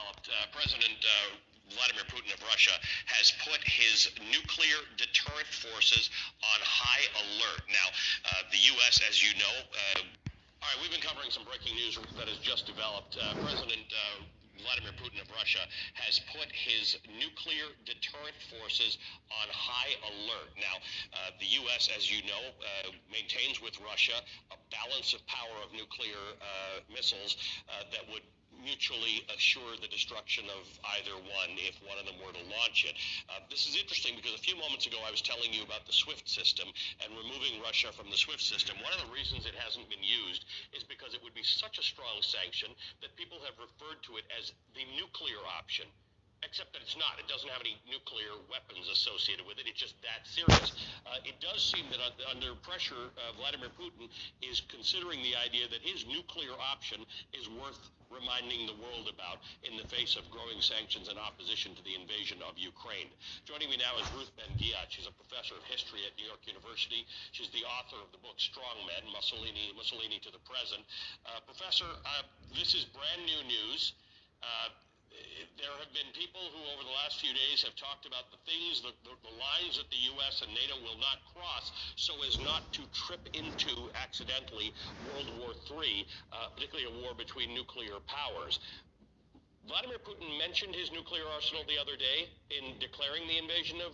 developed. President Vladimir Putin of Russia has put his nuclear deterrent forces on high alert. Now, the U.S., as you know, all right, we've been covering some breaking news that has just developed. President Vladimir Putin of Russia has put his nuclear deterrent forces on high alert. Now, the U.S., as you know, maintains with Russia a balance of power of nuclear missiles that would mutually assure the destruction of either one if one of them were to launch it. This is interesting because a few moments ago I was telling you about the SWIFT system and removing Russia from the SWIFT system. One of the reasons it hasn't been used is because it would be such a strong sanction that people have referred to it as the nuclear option. Except that it's not. It doesn't have any nuclear weapons associated with it. It's just that serious. It does seem that under pressure, Vladimir Putin is considering the idea that his nuclear option is worth reminding the world about in the face of growing sanctions and opposition to the invasion of Ukraine. Joining me now is Ruth Ben-Ghiat. She's a professor of history at New York University. She's the author of the book Strong Men, Mussolini to the Present. Professor, this is brand new news. There have been people who over the last few days have talked about the things, the lines that the U.S. and NATO will not cross so as not to trip into, accidentally, World War III, particularly a war between nuclear powers. Vladimir Putin mentioned his nuclear arsenal the other day in declaring the invasion of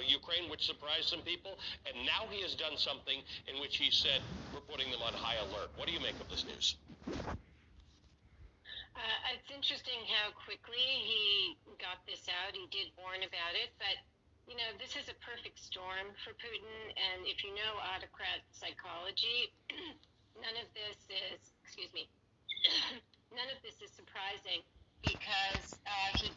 Ukraine, which surprised some people, and now he has done something in which he said, we're putting them on high alert. What do you make of this news? It's interesting how quickly he got this out. He did warn about it, but, you know, this is a perfect storm for Putin, and if you know autocrat psychology, none of this is, none of this is surprising because he